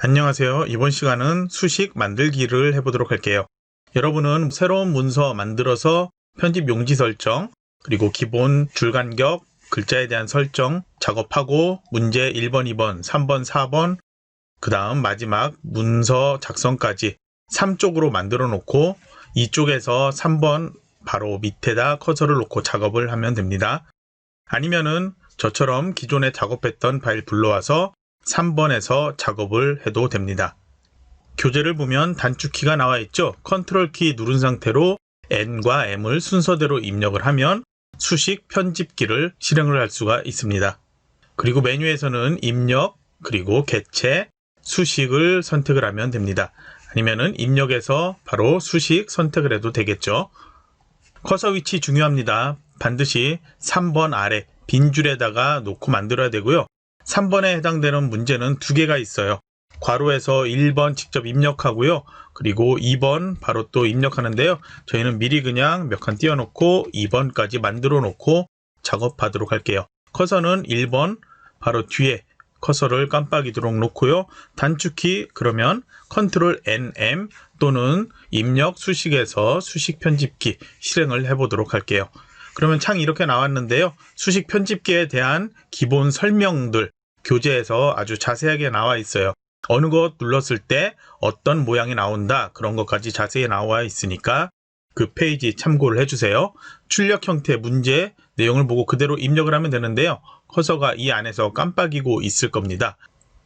안녕하세요. 이번 시간은 수식 만들기를 해보도록 할게요. 여러분은 새로운 문서 만들어서 편집 용지 설정, 그리고 기본 줄 간격, 글자에 대한 설정 작업하고 문제 1번, 2번, 3번, 4번, 그 다음 마지막 문서 작성까지 3쪽으로 만들어 놓고 이쪽에서 3번 바로 밑에다 커서를 놓고 작업을 하면 됩니다. 아니면은 저처럼 기존에 작업했던 파일 불러와서 3번에서 작업을 해도 됩니다. 교재를 보면 단축키가 나와 있죠. 컨트롤 키 누른 상태로 N과 M을 순서대로 입력을 하면 수식 편집기를 실행을 할 수가 있습니다. 그리고 메뉴에서는 입력, 그리고 개체, 수식을 선택을 하면 됩니다. 아니면은 입력에서 바로 수식 선택을 해도 되겠죠. 커서 위치 중요합니다. 반드시 3번 아래 빈 줄에다가 놓고 만들어야 되고요. 3번에 해당되는 문제는 두 개가 있어요. 괄호에서 1번 직접 입력하고요. 그리고 2번 바로 또 입력하는데요. 저희는 미리 그냥 몇 칸 띄워놓고 2번까지 만들어 놓고 작업하도록 할게요. 커서는 1번 바로 뒤에 커서를 깜빡이도록 놓고요. 단축키 그러면 컨트롤 NM 또는 입력 수식에서 수식 편집기 실행을 해보도록 할게요. 그러면 창이 이렇게 나왔는데요. 수식 편집기에 대한 기본 설명들 교재에서 아주 자세하게 나와 있어요. 어느 것 눌렀을 때 어떤 모양이 나온다 그런 것까지 자세히 나와 있으니까 그 페이지 참고를 해주세요. 출력 형태 문제 내용을 보고 그대로 입력을 하면 되는데요. 커서가 이 안에서 깜빡이고 있을 겁니다.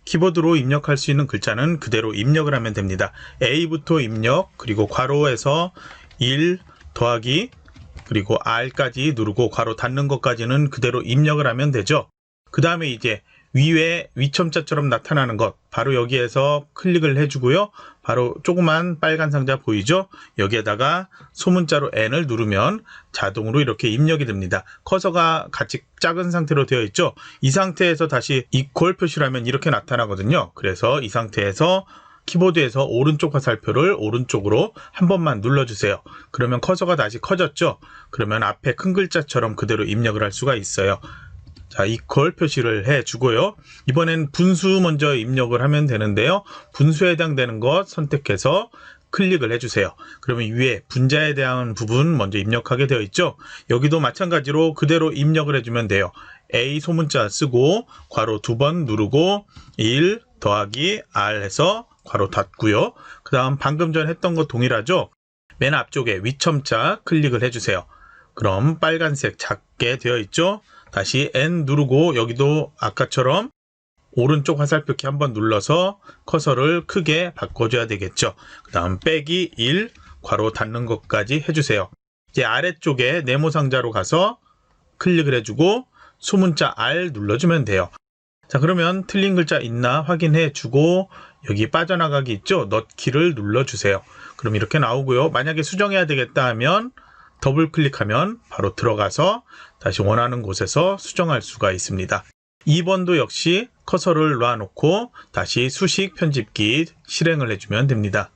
키보드로 입력할 수 있는 글자는 그대로 입력을 하면 됩니다. A부터 입력, 그리고 괄호에서 1 더하기 그리고 R까지 누르고 괄호 닫는 것까지는 그대로 입력을 하면 되죠. 그 다음에 이제 위에 위첨자처럼 나타나는 것 바로 여기에서 클릭을 해주고요. 바로 조그만 빨간 상자 보이죠? 여기에다가 소문자로 N을 누르면 자동으로 이렇게 입력이 됩니다. 커서가 같이 작은 상태로 되어 있죠? 이 상태에서 다시 이퀄 표시를 하면 이렇게 나타나거든요. 그래서 이 상태에서 키보드에서 오른쪽 화살표를 오른쪽으로 한 번만 눌러주세요. 그러면 커서가 다시 커졌죠? 그러면 앞에 큰 글자처럼 그대로 입력을 할 수가 있어요. 자, 이퀄 표시를 해주고요. 이번엔 분수 먼저 입력을 하면 되는데요. 분수에 해당되는 것 선택해서 클릭을 해주세요. 그러면 위에 분자에 대한 부분 먼저 입력하게 되어 있죠. 여기도 마찬가지로 그대로 입력을 해주면 돼요. A 소문자 쓰고 괄호 2번 누르고 1 더하기 R 해서 괄호 닫고요. 그 다음 방금 전 했던 것 동일하죠. 맨 앞쪽에 위첨자 클릭을 해주세요. 그럼 빨간색 작게 되어 있죠. 다시 N 누르고 여기도 아까처럼 오른쪽 화살표 키 한번 눌러서 커서를 크게 바꿔줘야 되겠죠. 그 다음 빼기 1 괄호 닫는 것까지 해주세요. 이제 아래쪽에 네모 상자로 가서 클릭을 해주고 소문자 R 눌러주면 돼요. 자, 그러면 틀린 글자 있나 확인해 주고 여기 빠져나가기 있죠? 넣기를 눌러주세요. 그럼 이렇게 나오고요. 만약에 수정해야 되겠다 하면 더블 클릭하면 바로 들어가서 다시 원하는 곳에서 수정할 수가 있습니다. 2번도 역시 커서를 놔놓고 다시 수식 편집기 실행을 해주면 됩니다.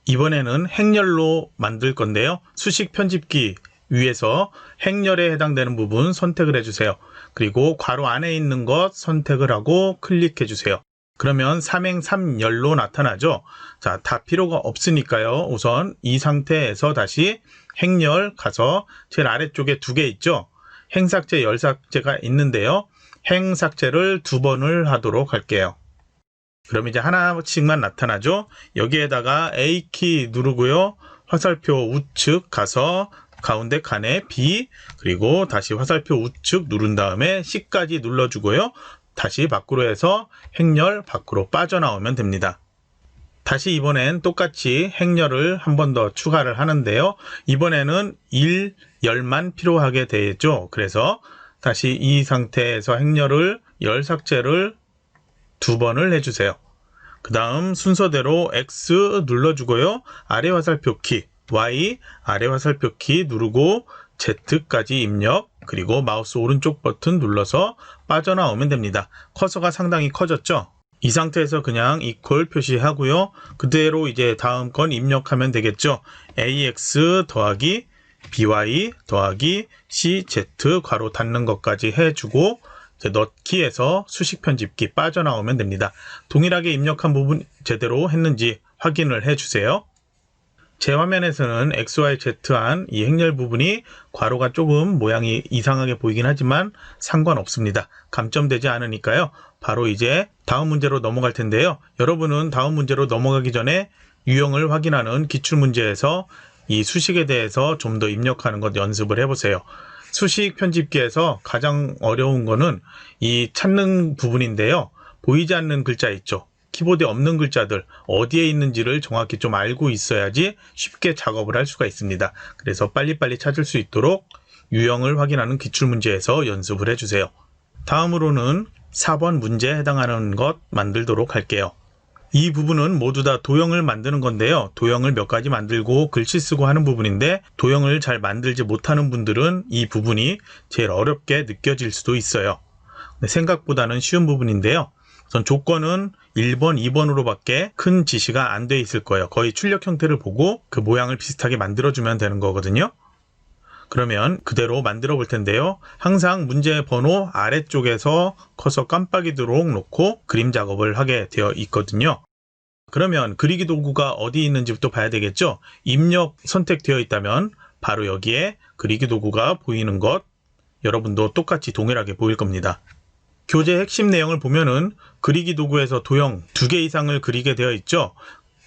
이번에는 행렬로 만들 건데요. 수식 편집기 위에서 행렬에 해당되는 부분 선택을 해주세요. 그리고 괄호 안에 있는 것 선택을 하고 클릭해 주세요. 그러면 삼행 3열로 나타나죠. 자, 다 필요가 없으니까요. 우선 이 상태에서 다시 행렬 가서 제일 아래쪽에 두 개 있죠. 행삭제, 열삭제가 있는데요. 행삭제를 2번을 하도록 할게요. 그럼 이제 하나씩만 나타나죠. 여기에다가 A키 누르고요. 화살표 우측 가서 가운데 칸에 B 그리고 다시 화살표 우측 누른 다음에 C까지 눌러주고요. 다시 밖으로 해서 행렬 밖으로 빠져나오면 됩니다. 다시 이번엔 똑같이 행렬을 한 번 더 추가를 하는데요. 이번에는 1열만 필요하게 되죠. 그래서 다시 이 상태에서 행렬을 열 삭제를 2번을 해주세요. 그 다음 순서대로 X 눌러주고요. 아래 화살표 키, Y 아래 화살표 키 누르고 Z까지 입력, 그리고 마우스 오른쪽 버튼 눌러서 빠져나오면 됩니다. 커서가 상당히 커졌죠? 이 상태에서 그냥 이퀄 표시하고요. 그대로 이제 다음 건 입력하면 되겠죠. AX 더하기 BY 더하기 CZ 괄호 닫는 것까지 해주고 넣기에서 수식 편집기 빠져나오면 됩니다. 동일하게 입력한 부분 제대로 했는지 확인을 해주세요. 제 화면에서는 XYZ한 이 행렬 부분이 괄호가 조금 모양이 이상하게 보이긴 하지만 상관없습니다. 감점되지 않으니까요. 바로 이제 다음 문제로 넘어갈 텐데요. 여러분은 다음 문제로 넘어가기 전에 유형을 확인하는 기출문제에서 이 수식에 대해서 좀 더 입력하는 것 연습을 해보세요. 수식 편집기에서 가장 어려운 거는 이 찾는 부분인데요. 보이지 않는 글자 있죠. 키보드에 없는 글자들 어디에 있는지를 정확히 좀 알고 있어야지 쉽게 작업을 할 수가 있습니다. 그래서 빨리빨리 찾을 수 있도록 유형을 확인하는 기출문제에서 연습을 해주세요. 다음으로는 4번 문제에 해당하는 것 만들도록 할게요. 이 부분은 모두 다 도형을 만드는 건데요. 도형을 몇 가지 만들고 글씨 쓰고 하는 부분인데 도형을 잘 만들지 못하는 분들은 이 부분이 제일 어렵게 느껴질 수도 있어요. 생각보다는 쉬운 부분인데요. 우선 조건은 1번, 2번으로 밖에 큰 지시가 안 돼 있을 거예요. 거의 출력 형태를 보고 그 모양을 비슷하게 만들어주면 되는 거거든요. 그러면 그대로 만들어 볼 텐데요. 항상 문제 번호 아래쪽에서 커서 깜빡이도록 놓고 그림 작업을 하게 되어 있거든요. 그러면 그리기 도구가 어디 있는지부터 봐야 되겠죠. 입력 선택되어 있다면 바로 여기에 그리기 도구가 보이는 것 여러분도 똑같이 동일하게 보일 겁니다. 교재 핵심 내용을 보면은 그리기 도구에서 도형 2개 이상을 그리게 되어 있죠.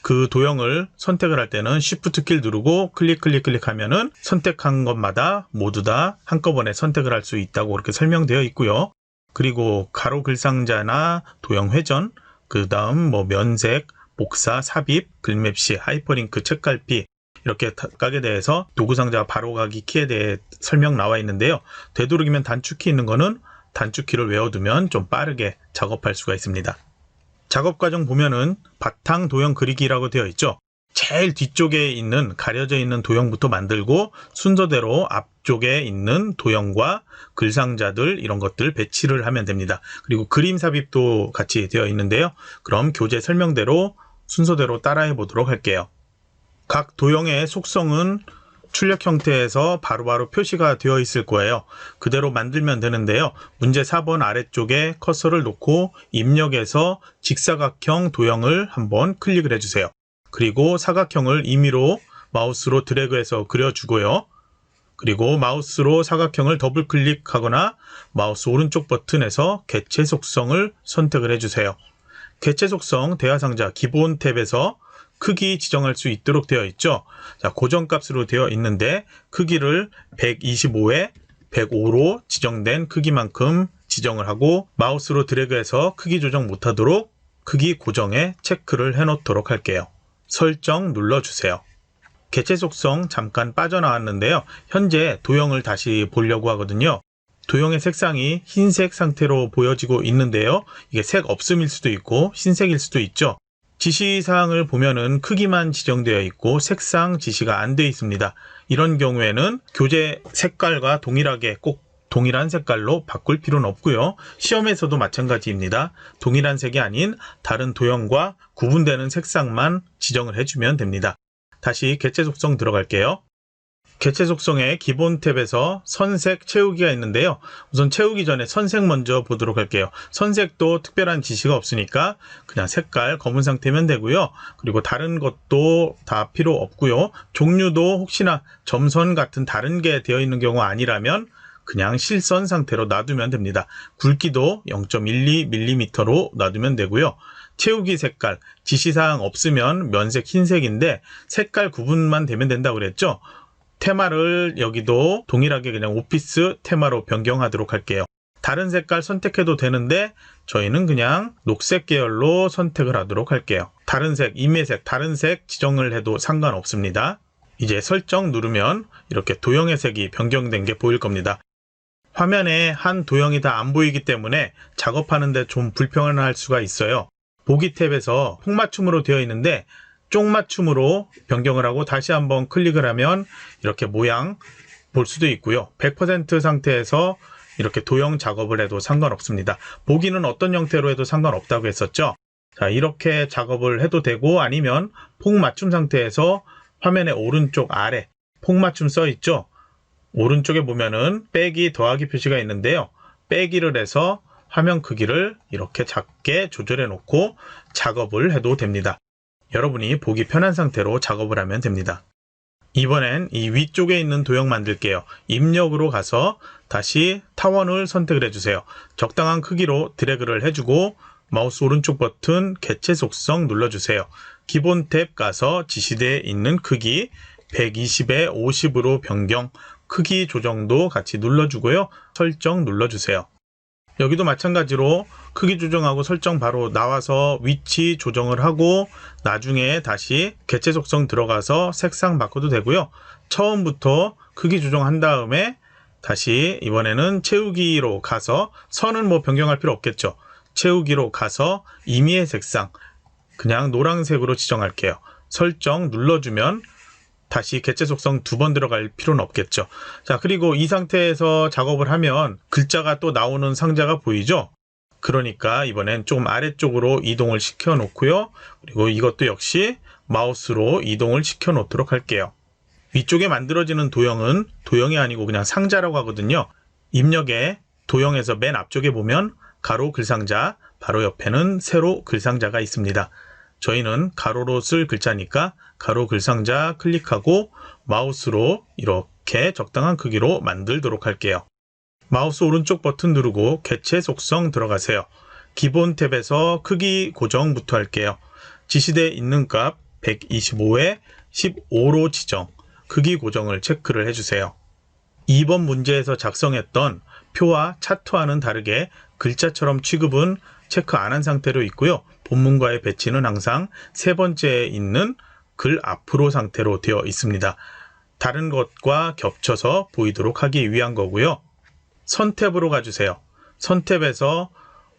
그 도형을 선택을 할 때는 Shift 키를 누르고 클릭하면은 선택한 것마다 모두 다 한꺼번에 선택을 할 수 있다고 그렇게 설명되어 있고요. 그리고 가로 글상자나 도형 회전, 그 다음 면색, 복사, 삽입, 글맵시, 하이퍼링크, 책갈피 이렇게 각각에 대해서 도구상자 바로가기 키에 대해 설명 나와 있는데요. 되도록이면 단축키 있는 거는 단축키를 외워두면 좀 빠르게 작업할 수가 있습니다. 작업 과정 보면은 바탕 도형 그리기라고 되어 있죠. 제일 뒤쪽에 있는 가려져 있는 도형부터 만들고 순서대로 앞쪽에 있는 도형과 글상자들 이런 것들 배치를 하면 됩니다. 그리고 그림 삽입도 같이 되어 있는데요. 그럼 교재 설명대로 순서대로 따라해 보도록 할게요. 각 도형의 속성은 출력 형태에서 바로바로 표시가 되어 있을 거예요. 그대로 만들면 되는데요. 문제 4번 아래쪽에 커서를 놓고 입력해서 직사각형 도형을 한번 클릭을 해주세요. 그리고 사각형을 임의로 마우스로 드래그해서 그려주고요. 그리고 마우스로 사각형을 더블 클릭하거나 마우스 오른쪽 버튼에서 개체 속성을 선택을 해주세요. 개체 속성 대화상자 기본 탭에서 크기 지정할 수 있도록 되어 있죠. 자, 고정값으로 되어 있는데 크기를 125에 105로 지정된 크기만큼 지정을 하고 마우스로 드래그해서 크기 조정 못하도록 크기 고정에 체크를 해놓도록 할게요. 설정 눌러주세요. 개체 속성 잠깐 빠져나왔는데요. 현재 도형을 다시 보려고 하거든요. 도형의 색상이 흰색 상태로 보여지고 있는데요. 이게 색 없음일 수도 있고 흰색일 수도 있죠. 지시사항을 보면은 크기만 지정되어 있고 색상 지시가 안 되어 있습니다. 이런 경우에는 교재 색깔과 동일하게 꼭 동일한 색깔로 바꿀 필요는 없고요. 시험에서도 마찬가지입니다. 동일한 색이 아닌 다른 도형과 구분되는 색상만 지정을 해주면 됩니다. 다시 개체 속성 들어갈게요. 개체 속성의 기본 탭에서 선색 채우기가 있는데요. 우선 채우기 전에 선색 먼저 보도록 할게요. 선색도 특별한 지시가 없으니까 그냥 색깔 검은 상태면 되고요. 그리고 다른 것도 다 필요 없고요. 종류도 혹시나 점선 같은 다른 게 되어 있는 경우 아니라면 그냥 실선 상태로 놔두면 됩니다. 굵기도 0.12mm로 놔두면 되고요. 채우기 색깔, 지시사항 없으면 면색 흰색인데 색깔 구분만 되면 된다고 그랬죠. 테마를 여기도 동일하게 그냥 오피스 테마로 변경하도록 할게요. 다른 색깔 선택해도 되는데 저희는 그냥 녹색 계열로 선택을 하도록 할게요. 다른 색, 임의색, 다른 색 지정을 해도 상관없습니다. 이제 설정 누르면 이렇게 도형의 색이 변경된 게 보일 겁니다. 화면에 한 도형이 다 안 보이기 때문에 작업하는데 좀 불편할 수가 있어요. 보기 탭에서 폭맞춤으로 되어 있는데 쪽맞춤으로 변경을 하고 다시 한번 클릭을 하면 이렇게 모양 볼 수도 있고요. 100% 상태에서 이렇게 도형 작업을 해도 상관없습니다. 보기는 어떤 형태로 해도 상관없다고 했었죠. 자, 이렇게 작업을 해도 되고 아니면 폭맞춤 상태에서 화면의 오른쪽 아래 폭맞춤 써 있죠. 오른쪽에 보면은 빼기 더하기 표시가 있는데요. 빼기를 해서 화면 크기를 이렇게 작게 조절해 놓고 작업을 해도 됩니다. 여러분이 보기 편한 상태로 작업을 하면 됩니다. 이번엔 이 위쪽에 있는 도형 만들게요. 입력으로 가서 다시 타원을 선택을 해주세요. 적당한 크기로 드래그를 해주고 마우스 오른쪽 버튼 개체 속성 눌러주세요. 기본 탭 가서 지시대에 있는 크기 120에 50으로 변경, 크기 조정도 같이 눌러주고요. 설정 눌러주세요. 여기도 마찬가지로 크기 조정하고 설정 바로 나와서 위치 조정을 하고 나중에 다시 개체 속성 들어가서 색상 바꿔도 되고요. 처음부터 크기 조정한 다음에 다시 이번에는 채우기로 가서 선은 뭐 변경할 필요 없겠죠. 채우기로 가서 임의의 색상 그냥 노란색으로 지정할게요. 설정 눌러주면 다시 개체 속성 2번 들어갈 필요는 없겠죠. 자, 그리고 이 상태에서 작업을 하면 글자가 또 나오는 상자가 보이죠? 그러니까 이번엔 좀 아래쪽으로 이동을 시켜 놓고요. 그리고 이것도 역시 마우스로 이동을 시켜 놓도록 할게요. 위쪽에 만들어지는 도형은 도형이 아니고 그냥 상자라고 하거든요. 입력에 도형에서 맨 앞쪽에 보면 가로 글상자, 바로 옆에는 세로 글상자가 있습니다. 저희는 가로로 쓸 글자니까 가로 글상자 클릭하고 마우스로 이렇게 적당한 크기로 만들도록 할게요. 마우스 오른쪽 버튼 누르고 개체 속성 들어가세요. 기본 탭에서 크기 고정부터 할게요. 지시대에 있는 값 125에 15로 지정, 크기 고정을 체크를 해주세요. 2번 문제에서 작성했던 표와 차트와는 다르게 글자처럼 취급은 체크 안 한 상태로 있고요. 본문과의 배치는 항상 세 번째에 있는 글 앞으로 상태로 되어 있습니다. 다른 것과 겹쳐서 보이도록 하기 위한 거고요. 선 탭으로 가주세요. 선 탭에서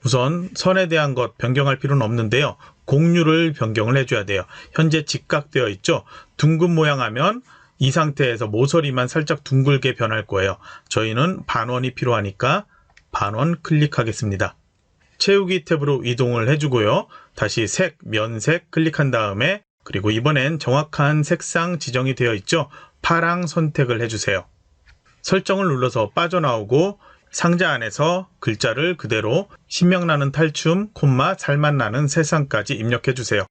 우선 선에 대한 것 변경할 필요는 없는데요. 공류를 변경을 해줘야 돼요. 현재 직각되어 있죠. 둥근 모양 하면 이 상태에서 모서리만 살짝 둥글게 변할 거예요. 저희는 반원이 필요하니까 반원 클릭하겠습니다. 채우기 탭으로 이동을 해주고요. 다시 색, 면색 클릭한 다음에 그리고 이번엔 정확한 색상 지정이 되어 있죠. 파랑 선택을 해주세요. 설정을 눌러서 빠져나오고 상자 안에서 글자를 그대로 신명나는 탈춤, 콤마, 살맛 나는 세상까지 입력해주세요.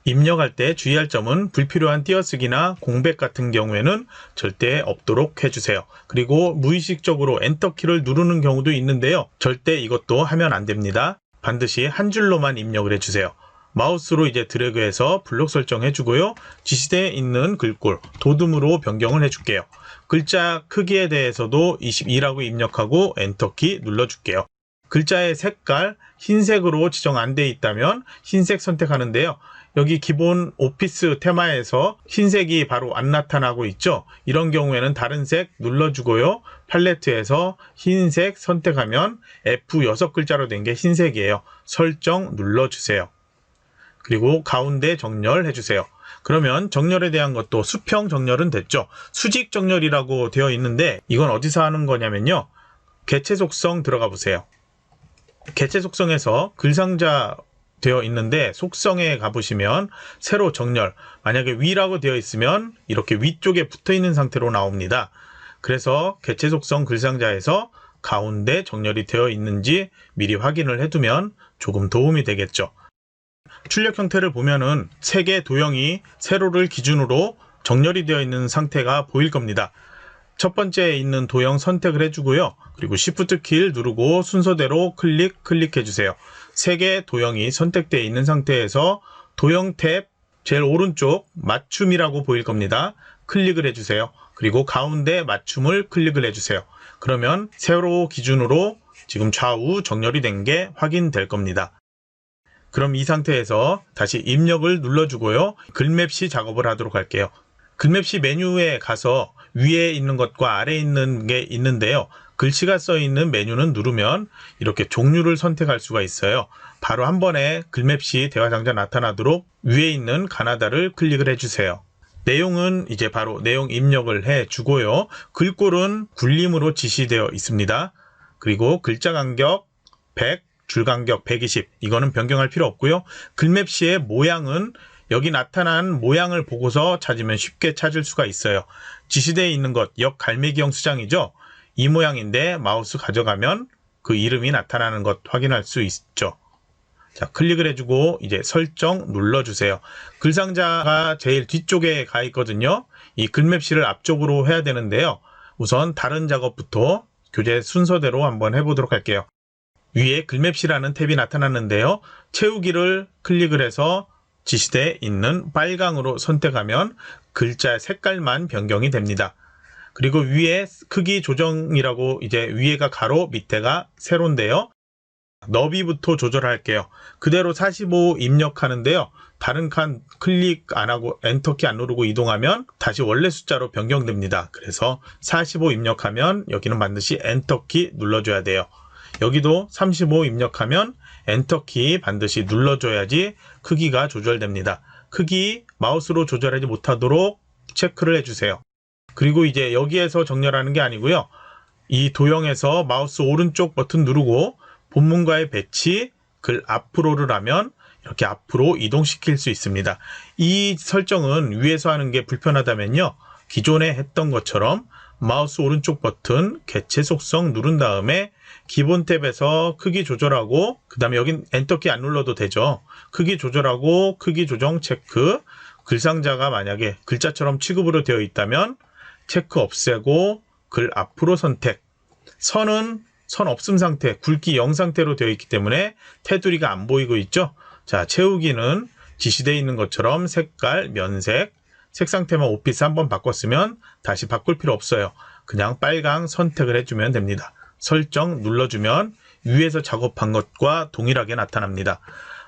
입력할 때 주의할 점은 불필요한 띄어쓰기나 공백 같은 경우에는 절대 없도록 해주세요. 그리고 무의식적으로 엔터키를 누르는 경우도 있는데요. 절대 이것도 하면 안 됩니다. 반드시 한 줄로만 입력을 해주세요. 마우스로 이제 드래그해서 블록 설정해주고요. 지시대에 있는 글꼴, 도둠으로 변경을 해줄게요. 글자 크기에 대해서도 22라고 입력하고 엔터키 눌러줄게요. 글자의 색깔, 흰색으로 지정 안 돼 있다면 흰색 선택하는데요. 여기 기본 오피스 테마에서 흰색이 바로 안 나타나고 있죠. 이런 경우에는 다른 색 눌러주고요. 팔레트에서 흰색 선택하면 F6글자로 된 게 흰색이에요. 설정 눌러주세요. 그리고 가운데 정렬 해주세요. 그러면 정렬에 대한 것도 수평 정렬은 됐죠. 수직 정렬이라고 되어 있는데 이건 어디서 하는 거냐면요. 개체 속성 들어가 보세요. 개체 속성에서 글상자 되어 있는데 속성에 가보시면 세로 정렬, 만약에 위라고 되어 있으면 이렇게 위쪽에 붙어 있는 상태로 나옵니다. 그래서 개체 속성 글상자에서 가운데 정렬이 되어 있는지 미리 확인을 해두면 조금 도움이 되겠죠. 출력 형태를 보면은 3개 도형이 세로를 기준으로 정렬이 되어 있는 상태가 보일 겁니다. 첫 번째에 있는 도형 선택을 해주고요. 그리고 Shift 키를 누르고 순서대로 클릭해주세요. 3개 도형이 선택되어 있는 상태에서 도형 탭 제일 오른쪽 맞춤이라고 보일 겁니다. 클릭을 해주세요. 그리고 가운데 맞춤을 클릭을 해주세요. 그러면 세로 기준으로 지금 좌우 정렬이 된 게 확인될 겁니다. 그럼 이 상태에서 다시 입력을 눌러주고요. 글맵시 작업을 하도록 할게요. 글맵시 메뉴에 가서 위에 있는 것과 아래에 있는 게 있는데요. 글씨가 써 있는 메뉴는 누르면 이렇게 종류를 선택할 수가 있어요. 바로 한 번에 글맵시 대화상자 나타나도록 위에 있는 가나다를 클릭을 해주세요. 내용은 이제 바로 내용 입력을 해주고요. 글꼴은 굴림으로 지시되어 있습니다. 그리고 글자 간격 100, 줄 간격 120, 이거는 변경할 필요 없고요. 글맵시의 모양은 여기 나타난 모양을 보고서 찾으면 쉽게 찾을 수가 있어요. 지시대에 있는 것, 역갈매기형 수장이죠. 이 모양인데 마우스 가져가면 그 이름이 나타나는 것 확인할 수 있죠. 자, 클릭을 해주고 이제 설정 눌러주세요. 글상자가 제일 뒤쪽에 가 있거든요. 이 글맵시를 앞쪽으로 해야 되는데요. 우선 다른 작업부터 교재 순서대로 한번 해보도록 할게요. 위에 글맵시라는 탭이 나타났는데요. 채우기를 클릭을 해서 지시대에 있는 빨강으로 선택하면 글자 색깔만 변경이 됩니다. 그리고 위에 크기 조정이라고 이제 위에가 가로 밑에가 세로인데요. 너비부터 조절할게요. 그대로 45 입력하는데요. 다른 칸 클릭 안 하고 엔터키 안 누르고 이동하면 다시 원래 숫자로 변경됩니다. 그래서 45 입력하면 여기는 반드시 엔터키 눌러줘야 돼요. 여기도 35 입력하면 엔터키 반드시 눌러줘야지 크기가 조절됩니다. 크기 마우스로 조절하지 못하도록 체크를 해주세요. 그리고 이제 여기에서 정렬하는 게 아니고요. 이 도형에서 마우스 오른쪽 버튼 누르고 본문과의 배치, 글 앞으로를 하면 이렇게 앞으로 이동시킬 수 있습니다. 이 설정은 위에서 하는 게 불편하다면요. 기존에 했던 것처럼 마우스 오른쪽 버튼 개체 속성 누른 다음에 기본 탭에서 크기 조절하고 그 다음에 여긴 엔터키 안 눌러도 되죠. 크기 조절하고 크기 조정 체크, 글상자가 만약에 글자처럼 취급으로 되어 있다면 체크 없애고 글 앞으로 선택, 선은 선 없음 상태, 굵기 0 상태로 되어 있기 때문에 테두리가 안 보이고 있죠. 자, 채우기는 지시되어 있는 것처럼 색깔, 면색, 색 상태만 오피스 한번 바꿨으면 다시 바꿀 필요 없어요. 그냥 빨강 선택을 해주면 됩니다. 설정 눌러주면 위에서 작업한 것과 동일하게 나타납니다.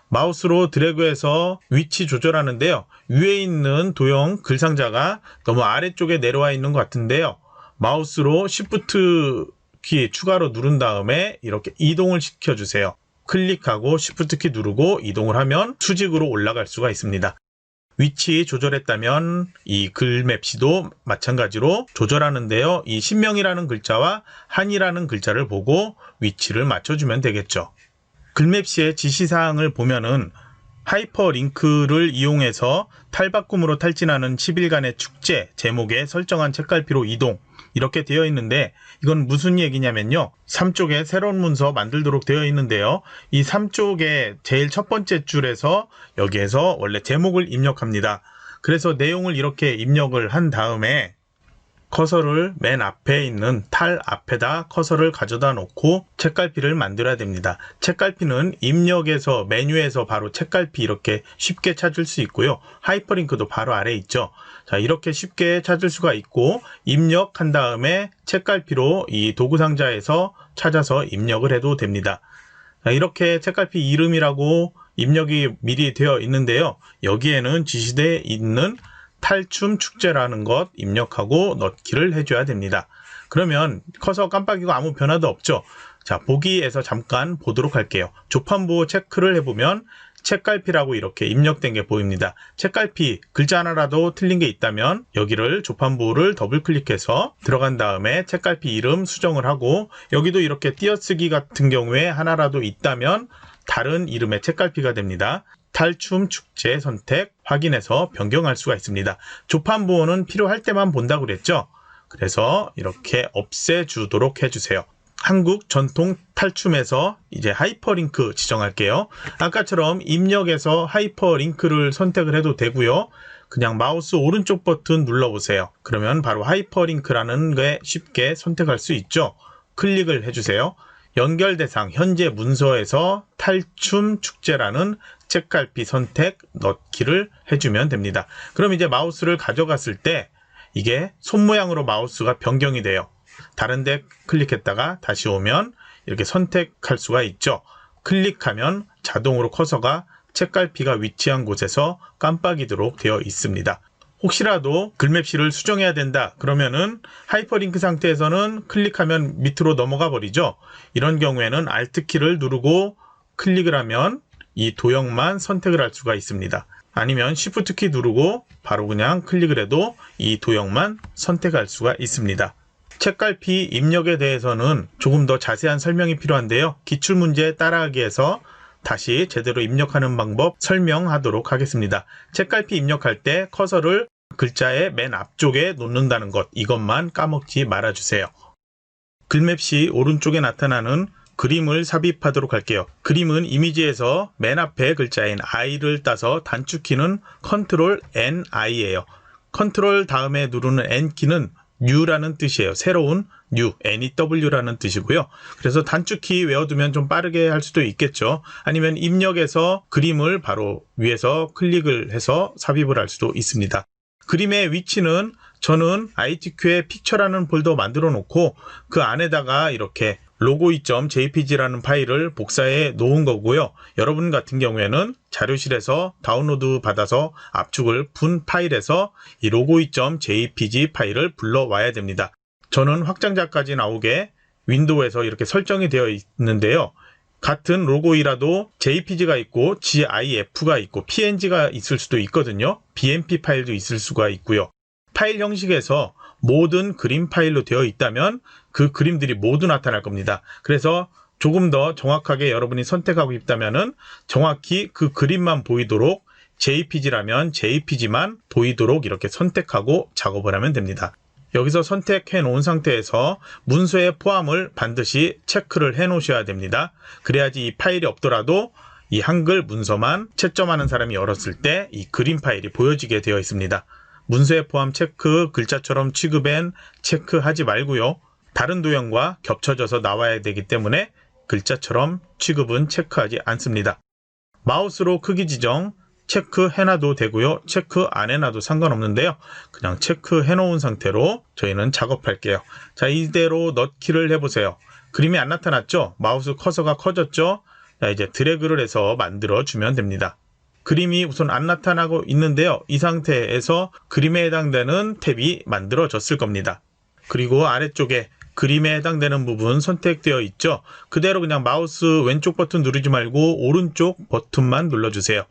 마우스로 드래그해서 위치 조절하는데요. 위에 있는 도형 글상자가 너무 아래쪽에 내려와 있는 것 같은데요. 마우스로 Shift 키 추가로 누른 다음에 이렇게 이동을 시켜주세요. 클릭하고 Shift 키 누르고 이동을 하면 수직으로 올라갈 수가 있습니다. 위치 조절했다면 이 글맵시도 마찬가지로 조절하는데요. 이 신명이라는 글자와 한이라는 글자를 보고 위치를 맞춰주면 되겠죠. 글맵시의 지시사항을 보면은 하이퍼링크를 이용해서 탈바꿈으로 탈진하는 10일간의 축제 제목에 설정한 책갈피로 이동 이렇게 되어 있는데 이건 무슨 얘기냐면요. 3쪽에 새로운 문서 만들도록 되어 있는데요. 이 3쪽에 제일 첫 번째 줄에서 여기에서 원래 제목을 입력합니다. 그래서 내용을 이렇게 입력을 한 다음에 커서를 맨 앞에 있는 탈 앞에다 커서를 가져다 놓고 책갈피를 만들어야 됩니다. 책갈피는 입력에서 메뉴에서 바로 책갈피 이렇게 쉽게 찾을 수 있고요. 하이퍼링크도 바로 아래에 있죠. 자, 이렇게 쉽게 찾을 수가 있고 입력한 다음에 책갈피로 이 도구 상자에서 찾아서 입력을 해도 됩니다. 자, 이렇게 책갈피 이름이라고 입력이 미리 되어 있는데요. 여기에는 지시되어 있는 탈춤 축제라는 것 입력하고 넣기를 해줘야 됩니다. 그러면 커서 깜빡이고 아무 변화도 없죠. 자, 보기에서 잠깐 보도록 할게요. 조판부 체크를 해보면 책갈피라고 이렇게 입력된 게 보입니다. 책갈피 글자 하나라도 틀린 게 있다면 여기를 조판부를 더블 클릭해서 들어간 다음에 책갈피 이름 수정을 하고 여기도 이렇게 띄어쓰기 같은 경우에 하나라도 있다면 다른 이름의 책갈피가 됩니다. 탈춤 축제 선택 확인해서 변경할 수가 있습니다. 조판부호는 필요할 때만 본다고 그랬죠. 그래서 이렇게 없애주도록 해주세요. 한국 전통 탈춤에서 이제 하이퍼링크 지정할게요. 아까처럼 입력에서 하이퍼링크를 선택을 해도 되고요. 그냥 마우스 오른쪽 버튼 눌러보세요. 그러면 바로 하이퍼링크라는 게 쉽게 선택할 수 있죠. 클릭을 해주세요. 연결 대상 현재 문서에서 탈춤 축제라는 책갈피 선택 넣기를 해주면 됩니다. 그럼 이제 마우스를 가져갔을 때 이게 손 모양으로 마우스가 변경이 돼요. 다른 데 클릭했다가 다시 오면 이렇게 선택할 수가 있죠. 클릭하면 자동으로 커서가 책갈피가 위치한 곳에서 깜빡이도록 되어 있습니다. 혹시라도 글맵시를 수정해야 된다 그러면은 하이퍼링크 상태에서는 클릭하면 밑으로 넘어가 버리죠. 이런 경우에는 Alt키를 누르고 클릭을 하면 이 도형만 선택을 할 수가 있습니다. 아니면 Shift키 누르고 바로 그냥 클릭을 해도 이 도형만 선택할 수가 있습니다. 책갈피 입력에 대해서는 조금 더 자세한 설명이 필요한데요. 기출문제 따라하기에서 다시 제대로 입력하는 방법 설명하도록 하겠습니다. 책갈피 입력할 때 커서를 글자의 맨 앞쪽에 놓는다는 것, 이것만 까먹지 말아주세요. 글맵시 오른쪽에 나타나는 그림을 삽입하도록 할게요. 그림은 이미지에서 맨 앞에 글자인 I를 따서 단축키는 Ctrl N-I예요. Ctrl 다음에 누르는 N키는 New라는 뜻이에요. 새로운 New, N-E-W라는 뜻이고요. 그래서 단축키 외워두면 좀 빠르게 할 수도 있겠죠. 아니면 입력해서 그림을 바로 위에서 클릭을 해서 삽입을 할 수도 있습니다. 그림의 위치는 저는 ITQ에 픽처라는 폴더 만들어 놓고 그 안에다가 이렇게 logo2.jpg라는 파일을 복사해 놓은 거고요. 여러분 같은 경우에는 자료실에서 다운로드 받아서 압축을 푼 파일에서 이 logo2.jpg 파일을 불러와야 됩니다. 저는 확장자까지 나오게 윈도우에서 이렇게 설정이 되어 있는데요. 같은 로고이라도 JPG가 있고 GIF가 있고 PNG가 있을 수도 있거든요. BMP 파일도 있을 수가 있고요. 파일 형식에서 모든 그림 파일로 되어 있다면 그 그림들이 모두 나타날 겁니다. 그래서 조금 더 정확하게 여러분이 선택하고 싶다면은 정확히 그 그림만 보이도록 JPG라면 JPG만 보이도록 이렇게 선택하고 작업을 하면 됩니다. 여기서 선택해 놓은 상태에서 문서의 포함을 반드시 체크를 해 놓으셔야 됩니다. 그래야지 이 파일이 없더라도 이 한글 문서만 채점하는 사람이 열었을 때 이 그림 파일이 보여지게 되어 있습니다. 문서의 포함 체크, 글자처럼 취급엔 체크하지 말고요. 다른 도형과 겹쳐져서 나와야 되기 때문에 글자처럼 취급은 체크하지 않습니다. 마우스로 크기 지정 체크해놔도 되고요. 체크 안 해놔도 상관없는데요. 그냥 체크해 놓은 상태로 저희는 작업할게요. 자, 이대로 넣기를 해보세요. 그림이 안 나타났죠? 마우스 커서가 커졌죠? 자, 이제 드래그를 해서 만들어주면 됩니다. 그림이 우선 안 나타나고 있는데요. 이 상태에서 그림에 해당되는 탭이 만들어졌을 겁니다. 그리고 아래쪽에 그림에 해당되는 부분 선택되어 있죠. 그대로 그냥 마우스 왼쪽 버튼 누르지 말고 오른쪽 버튼만 눌러주세요.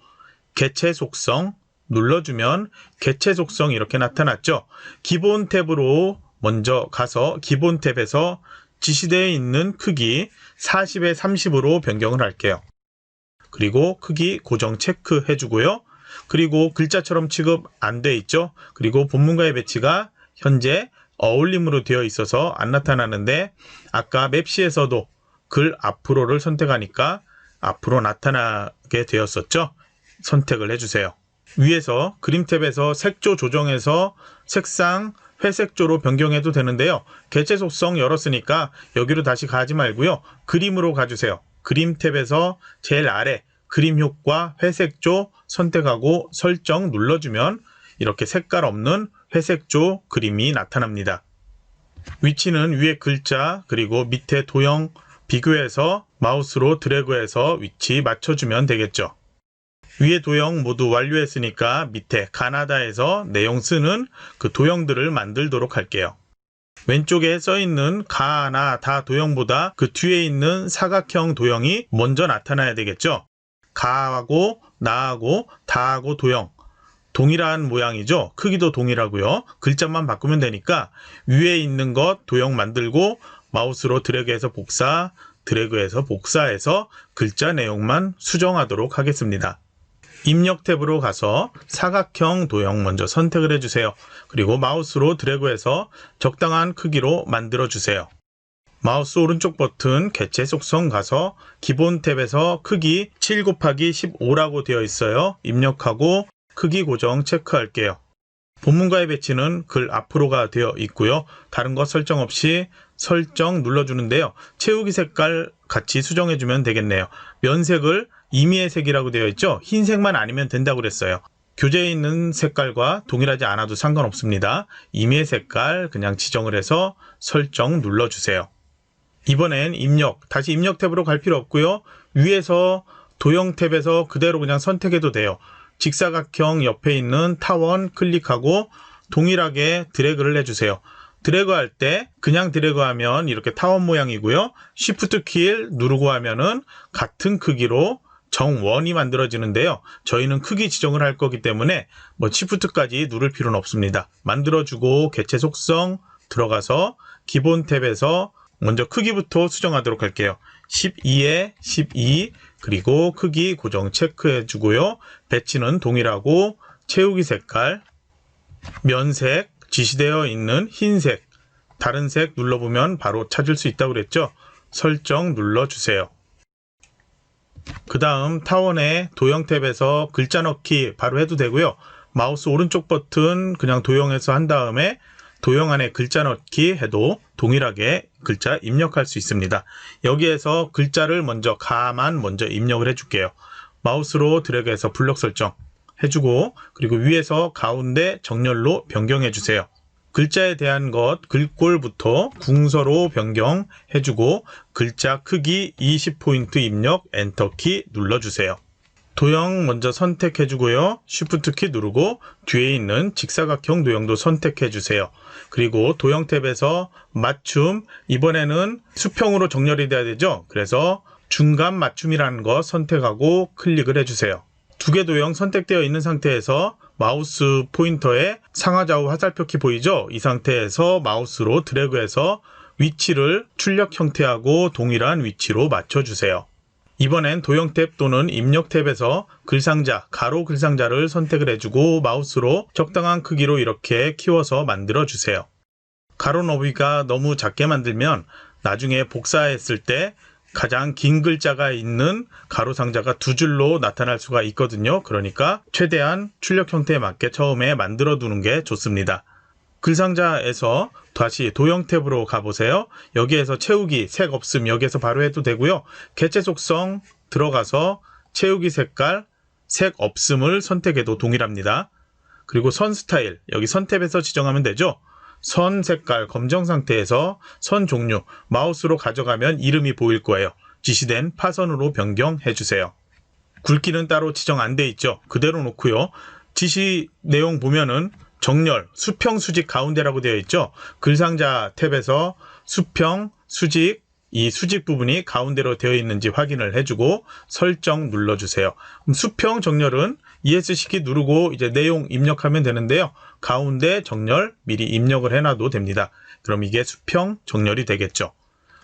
개체 속성 눌러주면 개체 속성 이렇게 나타났죠. 기본 탭으로 먼저 가서 기본 탭에서 지시되어 있는 크기 40에 30으로 변경을 할게요. 그리고 크기 고정 체크해 주고요. 그리고 글자처럼 취급 안 돼 있죠. 그리고 본문과의 배치가 현재 어울림으로 되어 있어서 안 나타나는데 아까 맵시에서도 글 앞으로를 선택하니까 앞으로 나타나게 되었었죠. 선택을 해주세요. 위에서 그림 탭에서 색조 조정해서 색상 회색조로 변경해도 되는데요. 개체 속성 열었으니까 여기로 다시 가지 말고요. 그림으로 가주세요. 그림 탭에서 제일 아래 그림 효과 회색조 선택하고 설정 눌러주면 이렇게 색깔 없는 회색조 그림이 나타납니다. 위치는 위에 글자 그리고 밑에 도형 비교해서 마우스로 드래그해서 위치 맞춰주면 되겠죠. 위에 도형 모두 완료했으니까 밑에 가나다에서 내용 쓰는 그 도형들을 만들도록 할게요. 왼쪽에 써있는 가나다 도형보다 그 뒤에 있는 사각형 도형이 먼저 나타나야 되겠죠. 가하고 나하고 다하고 도형 동일한 모양이죠. 크기도 동일하고요. 글자만 바꾸면 되니까 위에 있는 것 도형 만들고 마우스로 드래그해서 복사, 드래그해서 복사해서 글자 내용만 수정하도록 하겠습니다. 입력 탭으로 가서 사각형 도형 먼저 선택을 해주세요. 그리고 마우스로 드래그해서 적당한 크기로 만들어주세요. 마우스 오른쪽 버튼 개체 속성 가서 기본 탭에서 크기 7 곱하기 15라고 되어 있어요. 입력하고 크기 고정 체크할게요. 본문과의 배치는 글 앞으로가 되어 있고요. 다른 것 설정 없이 설정 눌러주는데요. 채우기 색깔 같이 수정해주면 되겠네요. 면색을 임의의 색이라고 되어 있죠. 흰색만 아니면 된다고 그랬어요. 교재에 있는 색깔과 동일하지 않아도 상관없습니다. 임의의 색깔 그냥 지정을 해서 설정 눌러주세요. 이번엔 입력, 다시 입력 탭으로 갈 필요 없고요. 위에서 도형 탭에서 그대로 그냥 선택해도 돼요. 직사각형 옆에 있는 타원 클릭하고 동일하게 드래그를 해주세요. 드래그 할 때 그냥 드래그 하면 이렇게 타원 모양이고요. Shift 키 누르고 하면은 같은 크기로 정원이 만들어지는데요. 저희는 크기 지정을 할 거기 때문에 Shift까지 누를 필요는 없습니다. 만들어주고 개체 속성 들어가서 기본 탭에서 먼저 크기부터 수정하도록 할게요. 12에 12 그리고 크기 고정 체크해 주고요. 배치는 동일하고 채우기 색깔, 면색, 지시되어 있는 흰색, 다른 색 눌러보면 바로 찾을 수 있다고 그랬죠. 설정 눌러주세요. 그 다음 타원의 도형 탭에서 글자 넣기 바로 해도 되고요. 마우스 오른쪽 버튼 그냥 도형에서 한 다음에 도형 안에 글자 넣기 해도 동일하게 글자 입력할 수 있습니다. 여기에서 글자를 먼저 가만 먼저 입력을 해줄게요. 마우스로 드래그해서 블럭 설정 해주고 그리고 위에서 가운데 정렬로 변경해 주세요. 글자에 대한 것 글꼴부터 궁서로 변경해주고 글자 크기 20포인트 입력 엔터키 눌러주세요. 도형 먼저 선택해주고요. Shift 키 누르고 뒤에 있는 직사각형 도형도 선택해주세요. 그리고 도형 탭에서 맞춤, 이번에는 수평으로 정렬이 돼야 되죠. 그래서 중간 맞춤이라는 거 선택하고 클릭을 해주세요. 두 개 도형 선택되어 있는 상태에서 마우스 포인터에 상하좌우 화살표 키 보이죠? 이 상태에서 마우스로 드래그해서 위치를 출력 형태하고 동일한 위치로 맞춰주세요. 이번엔 도형 탭 또는 입력 탭에서 글상자, 가로 글상자를 선택을 해주고 마우스로 적당한 크기로 이렇게 키워서 만들어주세요. 가로 너비가 너무 작게 만들면 나중에 복사했을 때 가장 긴 글자가 있는 가로 상자가 두 줄로 나타날 수가 있거든요. 그러니까 최대한 출력 형태에 맞게 처음에 만들어 두는 게 좋습니다. 글상자에서 다시 도형 탭으로 가보세요. 여기에서 채우기, 색 없음 여기에서 바로 해도 되고요. 개체 속성 들어가서 채우기 색깔, 색 없음을 선택해도 동일합니다. 그리고 선 스타일, 여기 선 탭에서 지정하면 되죠. 선 색깔 검정 상태에서 선 종류 마우스로 가져가면 이름이 보일 거예요. 지시된 파선으로 변경해 주세요. 굵기는 따로 지정 안 돼 있죠. 그대로 놓고요. 지시 내용 보면은 정렬, 수평, 수직 가운데라고 되어 있죠. 글상자 탭에서 수평, 수직, 이 수직 부분이 가운데로 되어 있는지 확인을 해주고 설정 눌러주세요. 수평 정렬은 ESC 누르고 이제 내용 입력하면 되는데요. 가운데 정렬 미리 입력을 해놔도 됩니다. 그럼 이게 수평 정렬이 되겠죠.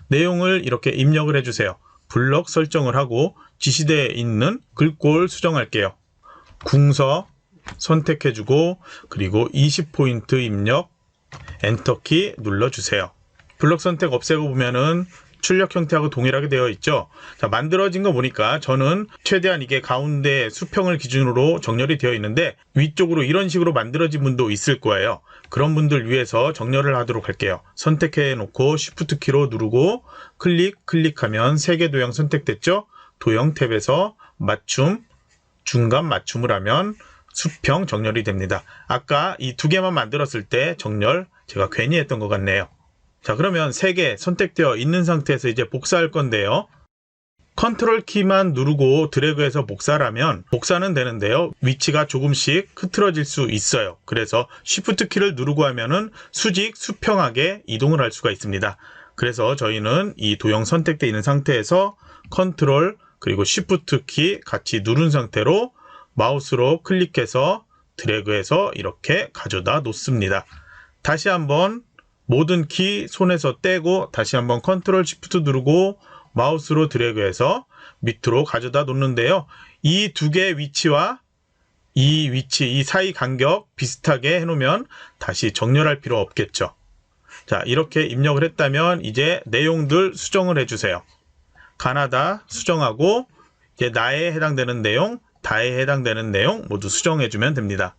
내용을 이렇게 입력을 해주세요. 블럭 설정을 하고 지시대에 있는 글꼴 수정할게요. 궁서 선택해주고 그리고 20포인트 입력 엔터키 눌러주세요. 블럭 선택 없애고 보면은 출력 형태하고 동일하게 되어 있죠. 자, 만들어진 거 보니까 저는 최대한 이게 가운데 수평을 기준으로 정렬이 되어 있는데 위쪽으로 이런 식으로 만들어진 분도 있을 거예요. 그런 분들 위해서 정렬을 하도록 할게요. 선택해 놓고 Shift 키로 누르고 클릭하면 3개 도형 선택됐죠. 도형 탭에서 맞춤, 중간 맞춤을 하면 수평 정렬이 됩니다. 아까 이 두 개만 만들었을 때 정렬 제가 괜히 했던 것 같네요. 자, 그러면 3개 선택되어 있는 상태에서 이제 복사할 건데요. 컨트롤 키만 누르고 드래그해서 복사를 하면 복사는 되는데요. 위치가 조금씩 흐트러질 수 있어요. 그래서 Shift 키를 누르고 하면은 수직, 수평하게 이동을 할 수가 있습니다. 그래서 저희는 이 도형 선택되어 있는 상태에서 컨트롤 그리고 Shift 키 같이 누른 상태로 마우스로 클릭해서 드래그해서 이렇게 가져다 놓습니다. 다시 한번 모든 키 손에서 떼고 다시 한번 컨트롤 시프트 누르고 마우스로 드래그해서 밑으로 가져다 놓는데요. 이 두 개의 위치와 이 위치, 이 사이 간격 비슷하게 해놓으면 다시 정렬할 필요 없겠죠. 자, 이렇게 입력을 했다면 이제 내용들 수정을 해주세요. 가나다 수정하고 이제 나에 해당되는 내용, 다에 해당되는 내용 모두 수정해주면 됩니다.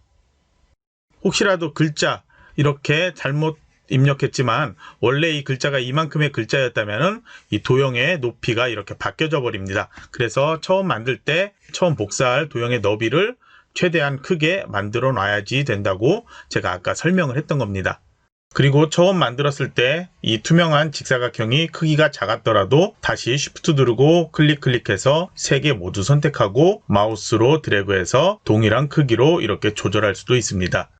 혹시라도 글자 이렇게 잘못 입력했지만 원래 이 글자가 이만큼의 글자였다면 이 도형의 높이가 이렇게 바뀌어져 버립니다. 그래서 처음 만들 때 처음 복사할 도형의 너비를 최대한 크게 만들어 놔야지 된다고 제가 아까 설명을 했던 겁니다. 그리고 처음 만들었을 때 이 투명한 직사각형이 크기가 작았더라도 다시 Shift 누르고 클릭해서 3개 모두 선택하고 마우스로 드래그해서 동일한 크기로 이렇게 조절할 수도 있습니다.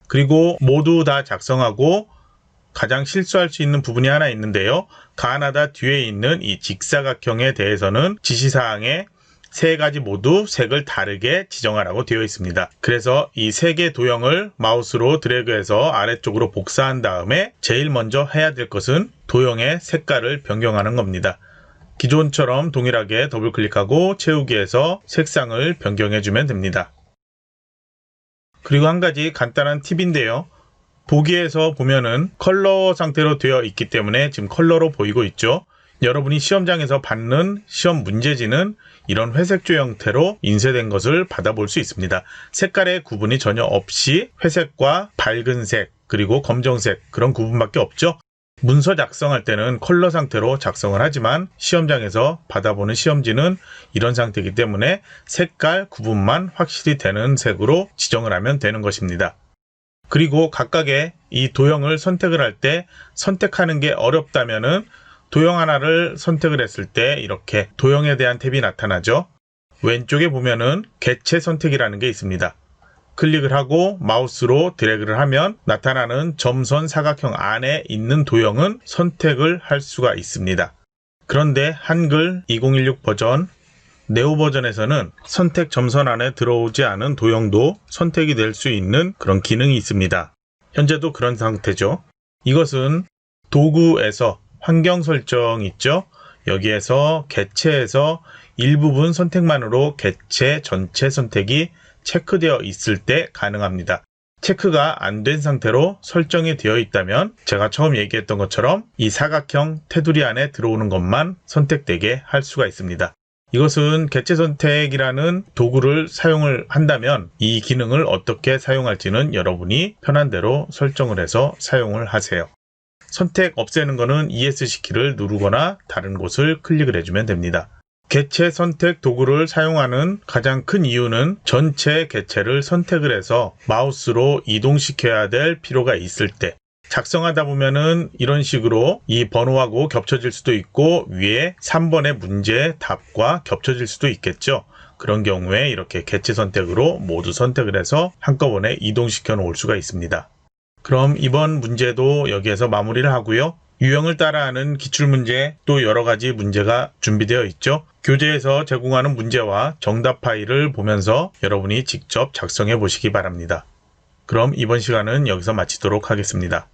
그리고 모두 다 작성하고 가장 실수할 수 있는 부분이 하나 있는데요. 가나다 뒤에 있는 이 직사각형에 대해서는 지시사항에 3가지 모두 색을 다르게 지정하라고 되어 있습니다. 그래서 이 3개 도형을 마우스로 드래그해서 아래쪽으로 복사한 다음에 제일 먼저 해야 될 것은 도형의 색깔을 변경하는 겁니다. 기존처럼 동일하게 더블 클릭하고 채우기에서 색상을 변경해 주면 됩니다. 그리고 한 가지 간단한 팁인데요. 보기에서 보면은 컬러 상태로 되어 있기 때문에 지금 컬러로 보이고 있죠. 여러분이 시험장에서 받는 시험 문제지는 이런 회색조 형태로 인쇄된 것을 받아볼 수 있습니다. 색깔의 구분이 전혀 없이 회색과 밝은색 그리고 검정색 그런 구분밖에 없죠. 문서 작성할 때는 컬러 상태로 작성을 하지만 시험장에서 받아보는 시험지는 이런 상태이기 때문에 색깔 구분만 확실히 되는 색으로 지정을 하면 되는 것입니다. 그리고 각각의 이 도형을 선택을 할 때 선택하는 게 어렵다면은 도형 하나를 선택을 했을 때 이렇게 도형에 대한 탭이 나타나죠. 왼쪽에 보면은 개체 선택이라는 게 있습니다. 클릭을 하고 마우스로 드래그를 하면 나타나는 점선 사각형 안에 있는 도형은 선택을 할 수가 있습니다. 그런데 한글 2016 버전 네오 버전에서는 선택 점선 안에 들어오지 않은 도형도 선택이 될 수 있는 그런 기능이 있습니다. 현재도 그런 상태죠. 이것은 도구에서 환경 설정 있죠. 여기에서 개체에서 일부분 선택만으로 개체 전체 선택이 체크되어 있을 때 가능합니다. 체크가 안 된 상태로 설정이 되어 있다면 제가 처음 얘기했던 것처럼 이 사각형 테두리 안에 들어오는 것만 선택되게 할 수가 있습니다. 이것은 개체 선택이라는 도구를 사용을 한다면 이 기능을 어떻게 사용할지는 여러분이 편한 대로 설정을 해서 사용을 하세요. 선택 없애는 것은 ESC 키를 누르거나 다른 곳을 클릭을 해주면 됩니다. 개체 선택 도구를 사용하는 가장 큰 이유는 전체 개체를 선택을 해서 마우스로 이동시켜야 될 필요가 있을 때 작성하다 보면은 이런 식으로 이 번호하고 겹쳐질 수도 있고 위에 3번의 문제 답과 겹쳐질 수도 있겠죠. 그런 경우에 이렇게 개체 선택으로 모두 선택을 해서 한꺼번에 이동시켜 놓을 수가 있습니다. 그럼 이번 문제도 여기에서 마무리를 하고요. 유형을 따라하는 기출문제 또 여러가지 문제가 준비되어 있죠. 교재에서 제공하는 문제와 정답 파일을 보면서 여러분이 직접 작성해 보시기 바랍니다. 그럼 이번 시간은 여기서 마치도록 하겠습니다.